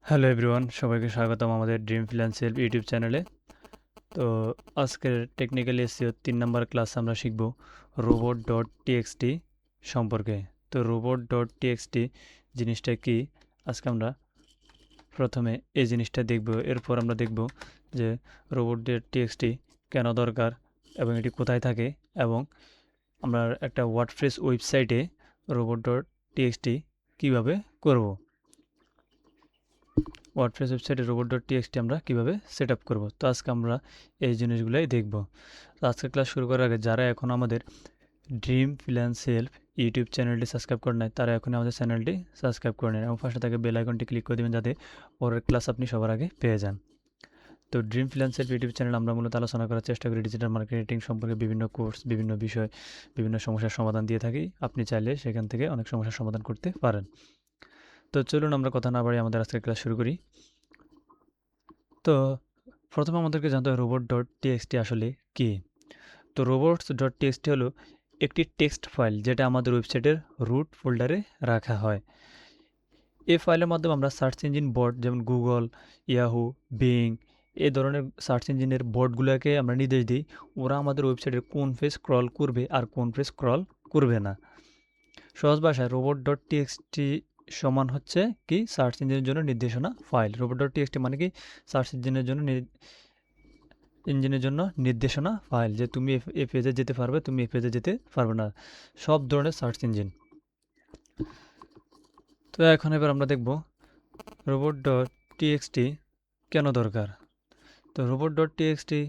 Hello everyone, সবাইকে স্বাগতম আমাদের ড্রিম ফ্রিল্যান্সের ইউটিউব চ্যানেলে। তো আজকের টেকনিক্যাল এসইও 3 নম্বর ক্লাস আমরা শিখব রোবট ডট টিএক্সটি সম্পর্কে। তো রোবট ডট টিএক্সটি জিনিসটা কি, আজকে আমরা প্রথমে এই জিনিসটা দেখব। এরপর আমরা দেখব যে রোবট ডট টিএক্সটি কেন দরকার এবং এটি কোথায় থাকে, এবং আমরা একটা ওয়ার্ডপ্রেস ওয়েবসাইটে রোবট ডট টিএক্সটি কীভাবে করব। ওয়ার্ডপ্রেস ওয়েবসাইটে রোবট ডট টিএক্সটি আমরা কীভাবে সেট আপ করবো। তো আজকে আমরা এই জিনিসগুলোই দেখব। তো আজকের ক্লাস শুরু করার আগে যারা এখন আমাদের ড্রিম ফ্রিল্যান্স হেল্প ইউটিউব চ্যানেলটি সাবস্ক্রাইব করে নেয়, তারা এখন আমাদের চ্যানেলটি সাবস্ক্রাইব করে নেন এবং পাশে থাকে বেল আইকনটি ক্লিক করে দেবেন, যাতে পরের ক্লাস আপনি সবার আগে পেয়ে যান। তো dream freelance help YouTube channel আমরা মূলত আলোচনা করার চেষ্টা করি ডিজিটাল মার্কেটিং সম্পর্কে বিভিন্ন কোর্স, বিভিন্ন বিষয়, বিভিন্ন সমস্যার সমাধান দিয়ে থাকি। আপনি চাইলে সেখান থেকে অনেক সমস্যার সমাধান করতে পারেন। তো চলুন আমরা কথা না বাড়িয়ে আমাদের আজকের ক্লাস শুরু করি। তো প্রথমে আমাদেরকে জানতে হবে রোবট ডট টিএক্সটি আসলে কী। তো রোবটস ডট টিএক্সটি হলো একটি টেক্সট ফাইল যেটা আমাদের ওয়েবসাইটের রুট ফোল্ডারে রাখা হয়। এই ফাইলের মাধ্যমে আমরা সার্চ ইঞ্জিন বট যেমন গুগল, ইয়াহু, বিং এই ধরনের সার্চ ইঞ্জিনের বটগুলোকে আমরা নির্দেশ দিই ওরা আমাদের ওয়েবসাইটের কোন পেজ স্ক্রল করবে আর কোন পেজ স্ক্রল করবে না। সহজ ভাষায় রোবট ডট টিএক্সটি সমান হচ্ছে কি সার্চ ইঞ্জিনের জন্য নির্দেশনা ফাইল। রোবট ডট টিএক্সটি মানে কি সার্চ ইঞ্জিনের জন্য নির্দেশনা ফাইল, যে তুমি এই পেজে যেতে পারবে, তুমি এই পেজে যেতে পারবে না, সব ধরনের সার্চ ইঞ্জিন। তো এখন এবার আমরা দেখব রোবট ডট টিএক্সটি কেন দরকার। তো রোবট ডট টিএক্সটি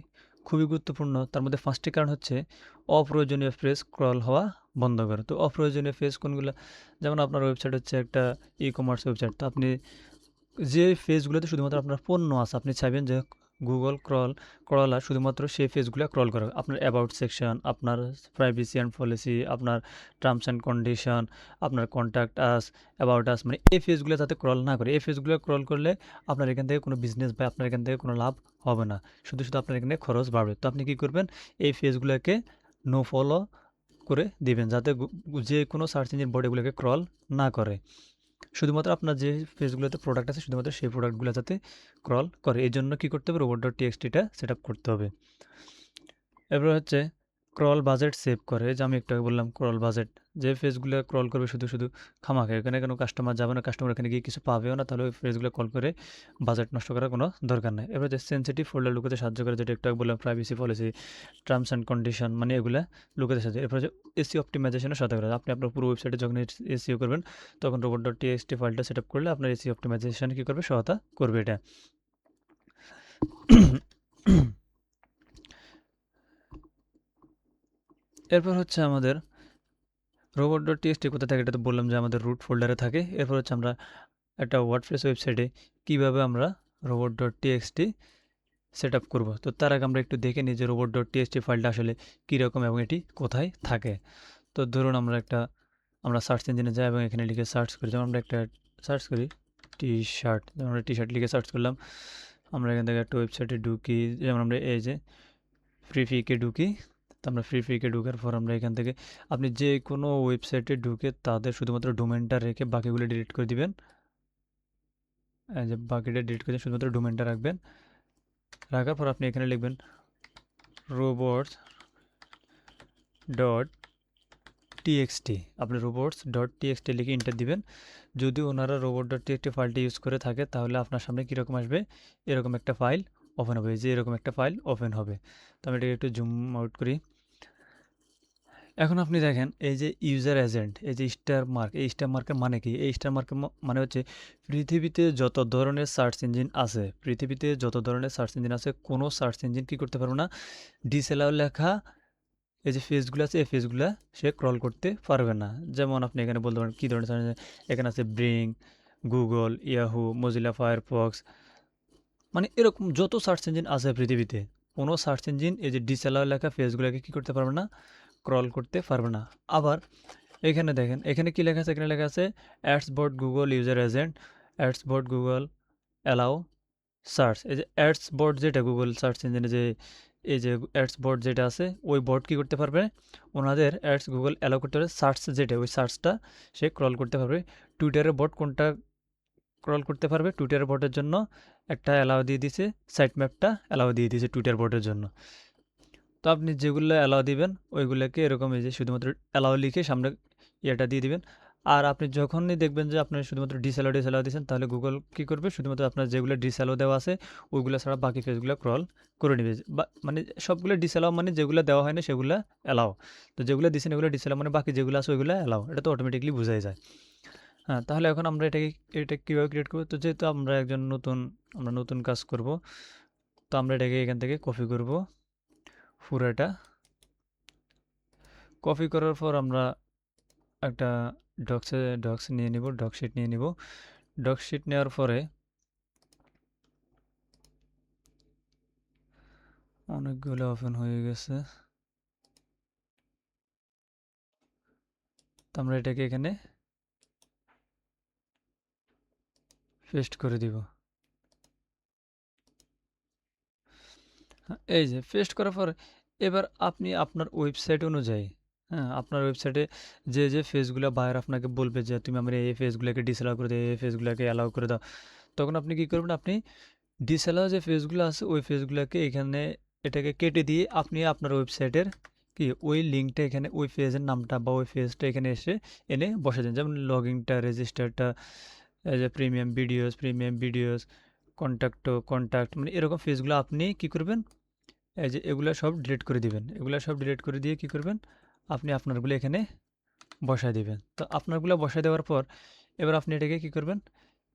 খুবই গুরুত্বপূর্ণ। তার মধ্যে 5টি কারণ হচ্ছে অপ্রয়োজনীয় পেজ স্ক্রল হওয়া বন্ধ করে। তো অপ্রয়োজনীয় পেজ কোনগুলো, যেমন আপনার ওয়েবসাইট হচ্ছে একটা ই কমার্স ওয়েবসাইট, তো আপনি যে পেজগুলোতে শুধুমাত্র আপনার পণ্য আছে, আপনি চাইবেন যে গুগল ক্রলার শুধুমাত্র সেই পেজগুলো ক্রল করে। আপনার অ্যাবাউট সেকশন, আপনার প্রাইভেসি অ্যান্ড পলিসি, আপনার টার্মস অ্যান্ড কন্ডিশন, আপনার কন্ট্যাক্ট আস, অ্যাবাউট আস, মানে এই পেজগুলো যাতে ক্রল না করে। এই পেজগুলো ক্রল করলে আপনার এখান থেকে কোনো বিজনেস বা আপনার এখান থেকে কোনো লাভ হবে না, শুধু শুধু আপনার এখানে খরচ বাড়বে। তো আপনি কী করবেন, এই পেজগুলোকে নো ফলো করে দিবেন, যাতে যে কোনো সার্চ ইঞ্জিন বোর্ড এগুলোকে ক্রল না করে। শুধুমাত্র আপনার যে পেজগুলোতে প্রোডাক্ট আছে শুধুমাত্র সেই প্রোডাক্টগুলো যাতে ক্রল করে, এই জন্য কী করতে হবে, রোবট ডট টিএক্সটিটা সেট আপ করতে হবে। এরপর হচ্ছে ক্রল বাজেট সেভ করে, যে আমি একটু আগে বললাম ক্রল বাজেট, যে পেজগুলো ক্রল করবে শুধু শুধু খামাখা, এখানে কোনো কাস্টমার যাবে না, কাস্টমার এখানে গিয়ে কিছু পাবেও না, তাহলে ওই পেজগুলো কল করে বাজেট নষ্ট করার কোনো দরকার নেই। এবার হচ্ছে সেন্সিটিভ ফোল্ডার লুকাতে সাহায্য করে, যেটা একটু আগে বললাম privacy policy, terms and condition, মানে এগুলো লুকাতে সাহায্য। এরপর হচ্ছে এসিও অপটিমাইজেশনের সাথে করে, আপনি আপনার পুরো ওয়েবসাইটে যখন এসিও করবেন তখন রোবট ডট টিএক্সটি ফাইলটা সেট আপ করলে আপনার এসিও অপটিমাইজেশন কী করবে, সহায়তা করবে এটা। এরপর হচ্ছে আমাদের রোবট ডট টিএক্সটি কোথায় থাকে, এটা তো বললাম যে আমাদের রুট ফোল্ডারে থাকে। এরপর হচ্ছে আমরা একটা ওয়ার্ডপ্রেস ওয়েবসাইটে কীভাবে আমরা robot dot TXT set up করবো। তো তার আগে আমরা একটু দেখে নিই যে রোবট ডট টিএক্সটি ফাইলটা আসলে কীরকম এবং এটি কোথায় থাকে। তো ধরুন আমরা সার্চ ইঞ্জিনে যাই এবং এখানে লিখে সার্চ করি, যেমন আমরা একটা সার্চ করি টি শার্ট, যেমন আমরা টি শার্ট লিখে সার্চ করলাম। আমরা এখান থেকে একটা ওয়েবসাইটে ঢুকি, যেমন আমরা এই যে ফ্রিফিকে ঢুকি। তো আমরা ফ্রিফিকে ঢুকার পর আমরা এখান থেকে আপনি যে কোনো ওয়েবসাইটে ঢুকে তাদের শুধুমাত্র ডোমেনটা রেখে বাকিগুলো ডিলিট করে দিবেন। এই যে বাকিটা ডিলিট করে শুধুমাত্র ডোমেনটা রাখবেন। রাখার পর আপনি এখানে লিখবেন রোবটস ডট টিএক্সটি। আপনি রোবটস ডট টিএক্সটি লিখে ইন্টার দিবেন। যদি ওনারা রোবট ডট টিএক্সটি ফাইলটি ইউজ করে থাকে তাহলে আপনার সামনে কীরকম আসবে, এরকম একটা ফাইল ওপেন হবে, যে এরকম একটা ফাইল ওপেন হবে। তো আমি এটাকে একটু জুম আউট করি। এখন আপনি দেখেন এই যে ইউজার এজেন্ট, এই যে স্টার মার্ক, এই স্টার মার্কের মানে কি, এই স্টার মার্কের মানে হচ্ছে পৃথিবীতে যত ধরনের সার্চ ইঞ্জিন আছে, পৃথিবীতে যত ধরনের সার্চ ইঞ্জিন আছে, কোনো সার্চ ইঞ্জিন কী করতে পারবে না, ডিসেলাও লেখা এই যে পেজগুলো আছে এই পেজগুলো সে ক্রল করতে পারবে না। যেমন আপনি এখানে বলতে পারেন কী ধরনের সার্চ ইঞ্জিন, এখানে আছে bring, Google, Yahoo, Mozilla Firefox, মানে এরকম যত সার্চ ইঞ্জিন আছে পৃথিবীতে, কোনো সার্চ ইঞ্জিন এই যে ডিসেলাও লেখা পেজগুলোকে কী করতে পারবে না, ক্রল করতে পারবে না। আবার এখানে দেখেন এখানে কি লেখা আছে, এখানে লেখা আছে অ্যাডস বট গুগল ইউজার এজেন্ট, অ্যাডস বট গুগল অ্যালাউ সার্চ। এই যে অ্যাডস বট যেটা গুগল সার্চ ইঞ্জিনে যে এই যে অ্যাডস বট যেটা আছে, ওই বট কী করতে পারবে, ওনাদের অ্যাডস গুগল অ্যালাউ করতে পারবে, সার্চ যেটা ওই সার্চটা সে ক্রল করতে পারবে। টুইটারের বট কোনটা স্ক্রল করতে পারবে। টুইটার বটের জন্য একটা অ্যালাউ দিয়ে দিছে, সাইট ম্যাপটা অ্যালাউ দিয়ে দিয়েছে টুইটার বটের জন্য। তো আপনি যেগুলো অ্যালাউ দিবেন ওইগুলোকে এরকম এই যে শুধুমাত্র অ্যালাউ লিখে সামনে ইয়েটা দিয়ে দিবেন। আর আপনি যখনই দেখবেন যে আপনি শুধুমাত্র ডিসঅ্যালাউ দিয়েছেন, তাহলে গুগল কী করবে, শুধুমাত্র আপনার যেগুলো ডিসঅ্যালাউ দেওয়া আছে ওইগুলো ছাড়া বাকি পেজগুলো ক্রল করে নেবে। বা মানে সবগুলো ডিসঅ্যালাউ মানে যেগুলো দেওয়া হয় না সেগুলো অ্যালাউ, তো যেগুলো দিয়েছেন এগুলো ডিসঅ্যালাউ মানে বাকি যেগুলো আছে ওইগুলো অ্যালাউ। এটা তো অটোমেটিকলি বোঝাই যায়। হ্যাঁ, তাহলে এখন আমরা এটা কীভাবে ক্রিয়েট করবো? তো যেহেতু আমরা নতুন কাজ করব, তো আমরা এটাকে এখান থেকে কপি করব পুরোটা। কপি করার পর আমরা একটা ডক্স নিয়ে নিব, ডকশিট নিয়ে নিব। ডকশিট নেওয়ার পরে অনেকগুলো ওপেন হয়ে গেছে, তো আমরা এটাকে এখানে পেস্ট করে দিব। হ্যাঁ, এই যে পেস্ট করার পর এবার আপনি আপনার ওয়েবসাইট অনুযায়ী, হ্যাঁ, আপনার ওয়েবসাইটে যে ফেজগুলো বায়ার আপনাকে বলবে যে তুমি আমার এই ফেজগুলোকে ডিসঅ্যালাউ করে দাও, এই ফেজগুলোকে অ্যালাউ করে দাও, তখন আপনি কি করবেন, আপনি ডিসঅ্যালাউ যে ফেজগুলো আছে ওই ফেজগুলোকে এখানে এটাকে কেটে দিয়ে আপনি আপনার ওয়েবসাইটের কি ওই লিঙ্কটা এখানে ওই পেজের নামটা বা ওই পেজটা এখানে এনে বসে দেন। যেমন লগইনটা, রেজিস্টারটা, এই যে প্রিমিয়াম ভিডিওস, কন্ট্যাক্ট, মানে এরকম পেজগুলো আপনি কি করবেন, এই যে এগুলা সব ডিলিট করে দিবেন। এগুলা সব ডিলিট করে দিয়ে কি করবেন, আপনি আপনারগুলো এখানে বসায় দিবেন। তো আপনারগুলো বসায় দেওয়ার পর এবার আপনি এটাকে কি করবেন,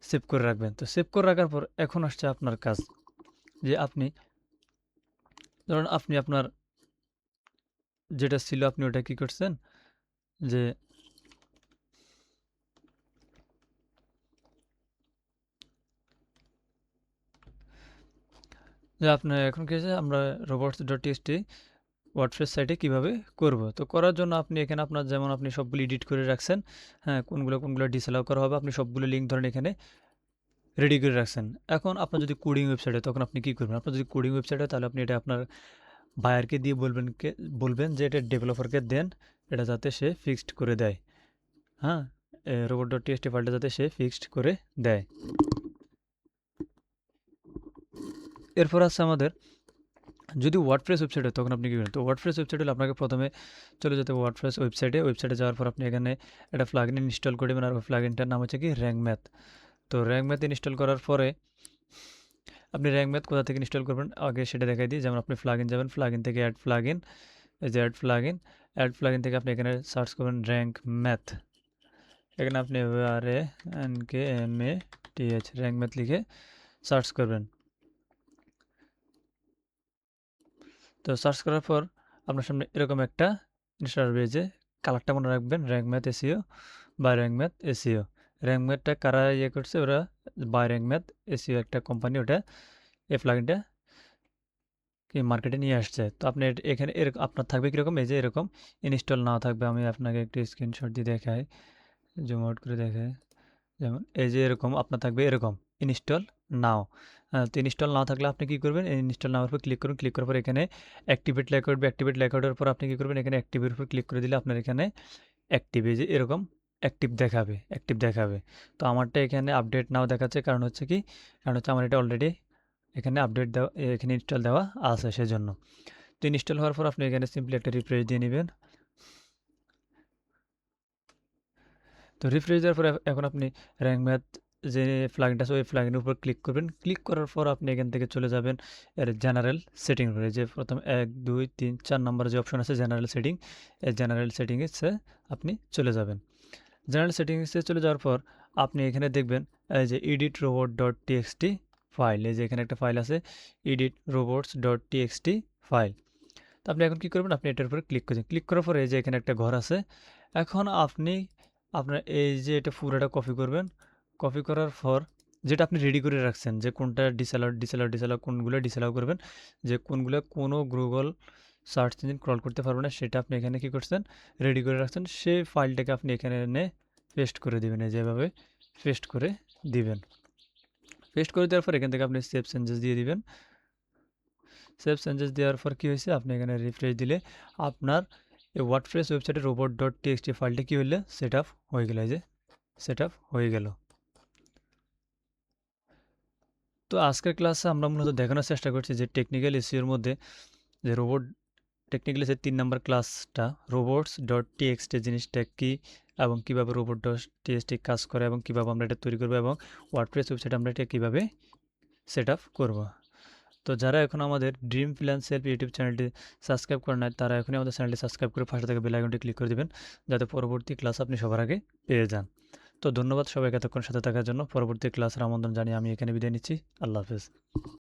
সেভ করে রাখবেন। তো সেভ করে রাখার পর এখন আসছে আপনার কাজ, যে আপনি ধরুন আপনি আপনার যেটা ছিল আপনি ওটা কি করছেন, যে আপনার এখন কি হয়েছে, আমরা robots.txt ওয়ার্ডপ্রেস সাইটে কিভাবে করব। তো করার জন্য আপনি এখানে আপনার যেমন আপনি সবগুলো এডিট করে রাখছেন, হ্যাঁ, কোনগুলো ডিসঅ্যালাউ করা হবে, আপনি সবগুলো লিঙ্ক ধরেন এখানে রেডি করে রাখছেন। এখন আপনার যদি কোডিং ওয়েবসাইটে, তখন আপনি কি করবেন, আপনার যদি কোডিং ওয়েবসাইটে তাহলে আপনি এটা আপনার বায়ারকে দিয়ে বলবেন যে এটা ডেভেলপারকে দেন, এটা যাতে সে ফিক্সড করে দেয়। হ্যাঁ, robot.txt ফাইলটা যাতে সে ফিক্সড করে দেয়। এরপর আছে আমাদের যদি ওয়ার্ডপ্রেস ওয়েবসাইট হয় তখন আপনি কী করেন, তো ওয়ার্ডপ্রেস ওয়েবসাইট হলে আপনাকে প্রথমে চলে যেতে ওয়ার্ডপ্রেস ওয়েবসাইটে যাওয়ার পর আপনি এখানে একটা প্লাগইন ইনস্টল করবেন, আর ওই প্লাগইনটার নাম হচ্ছে কি র্যাঙ্ক ম্যাথ। তো র্যাঙ্ক ম্যাথ ইনস্টল করার পরে আপনি র্যাঙ্ক ম্যাথ কোথা থেকে ইনস্টল করবেন আগে সেটা দেখাই দিই। যেমন আপনি প্লাগইন যাবেন, প্লাগইন থেকে এই যে অ্যাড প্লাগইন থেকে আপনি এখানে সার্চ করবেন র্যাঙ্ক ম্যাথ। এখানে আপনি RANKMATH র্যাঙ্ক ম্যাথ লিখে সার্চ করবেন। তো সার্চ করার পর আপনার সামনে এরকম একটা জিনিস আসবে, যে কালারটা মনে রাখবেন, র্যাঙ্ক ম্যাথ এসিও বা র্যাঙ্ক ম্যাথ এসিও। র্যাঙ্ক ম্যাথটা কারা করছে, ওরা বা র্যাঙ্ক ম্যাথ এসিও একটা কোম্পানি, ওটা এই প্লাগইনটা কি মার্কেটে নিয়ে আসছে। তো আপনি এখানে এরকম আপনার থাকবে কীরকম, এই যে এরকম ইনস্টল নাও থাকবে। আমি আপনাকে একটু স্ক্রিনশট দিয়ে দেখাই, জুম আউট করে দেখাই। যেমন এই যে এরকম আপনার থাকবে এরকম ইনস্টল নাও। তো ইনস্টল নাও থাকলে আপনি কী করবেন, ইনস্টল নাওয়ার উপর ক্লিক করুন। ক্লিক করার পর এখানে অ্যাক্টিভেট লেখা উঠবে। অ্যাক্টিভেট লেখা ওঠার পর আপনি কী করবেন, এখানে অ্যাক্টিভের উপর ক্লিক করে দিলে আপনার এখানে অ্যাক্টিভ, এই যে এরকম অ্যাক্টিভ দেখাবে। তো আমারটা এখানে আপডেট নাও দেখাচ্ছে, কারণ হচ্ছে কি, কারণ হচ্ছে আমার এটা অলরেডি এখানে আপডেট দেওয়া, এখানে ইনস্টল দেওয়া আছে সেজন্য। তো ইনস্টল হওয়ার পর আপনি এখানে সিম্পলি একটা রিফ্রেশ দিয়ে নেবেন। তো রিফ্রেশ দেওয়ার পর এখন আপনি র্যাঙ্ক ম্যাথ যে প্লাগইনটা আছে ওই প্লাগইনের উপর ক্লিক করবেন। ক্লিক করার পর আপনি এখান থেকে চলে যাবেন এর জেনারেল সেটিং এ, যে প্রথম 1 2 3 4 নম্বর যে অপশন আছে জেনারেল সেটিং, এই জেনারেল সেটিংসে আপনি চলে যাবেন। জেনারেল সেটিংসে চলে যাওয়ার পর আপনি এখানে দেখবেন এই যে edit.robot.txt ফাইল, এই যে এখানে একটা ফাইল আছে edit.robots.txt ফাইল। তো আপনি এখন কী করবেন, আপনি এটার উপরে ক্লিক করছেন। ক্লিক করার পরে এই যে এখানে একটা ঘর আছে। এখন আপনি আপনার এই যে এটা পুরোটা কপি করবেন। কপি করার পর যেটা আপনি রেডি করে রাখছেন, যে কোনটা ডিসঅ্যালাউ কোনগুলো ডিসঅ্যালাউ করবেন, যে কোনগুলো কোনো গুগল সার্চ ইঞ্জিন ক্রল করতে পারবে না, সেটা আপনি এখানে কী করছেন, রেডি করে রাখছেন। সেই ফাইলটাকে আপনি এখানে এনে পেস্ট করে দিবেন, এই যেভাবে পেস্ট করে দিবেন। পেস্ট করে দেওয়ার পর এখান থেকে আপনি সেভ চেঞ্জেস দিয়ে দিবেন। সেভ চেঞ্জেস দেওয়ার পর কী হয়েছে, আপনি এখানে রিফ্রেশ দিলে আপনার এই ওয়ার্ডপ্রেস ওয়েবসাইটে robot.txt ফাইলটা কী হইলে সেট আপ হয়ে গেল, এই যে সেট আপ হয়ে গেল। তো আজকের ক্লাসে আমরা মূলত দেখানোর চেষ্টা করছি যে টেকনিক্যাল এসইওর মধ্যে যে রোবট টেকনিক্যাল এসির 3 নাম্বার ক্লাসটা রোবটস ডট টিএক্সটি জিনিসটা কী এবং কীভাবে রোবট ডট টিএক্সটি কাজ করে এবং কীভাবে আমরা এটা তৈরি করবো এবং ওয়ার্ডপ্রেস ওয়েবসাইট আমরা এটা কীভাবে সেট আপ করবো। তো যারা এখন আমাদের ড্রিম প্ল্যান সেলফ ইউটিউব চ্যানেলটি সাবস্ক্রাইব করে নাই তারা এখনই আমাদের চ্যানেলটি সাবস্ক্রাইব করে পাশে থেকে বেল আইকনটি ক্লিক করে দিবেন, যাতে পরবর্তী ক্লাস আপনি সবার আগে পেয়ে যান। তো ধন্যবাদ সবাইকে এতক্ষণ সাথে থাকার জন্য। পরবর্তী ক্লাসের আমন্ত্রণ জানিয়ে আমি এখানে বিদায় নিচ্ছি। আল্লাহ হাফেজ।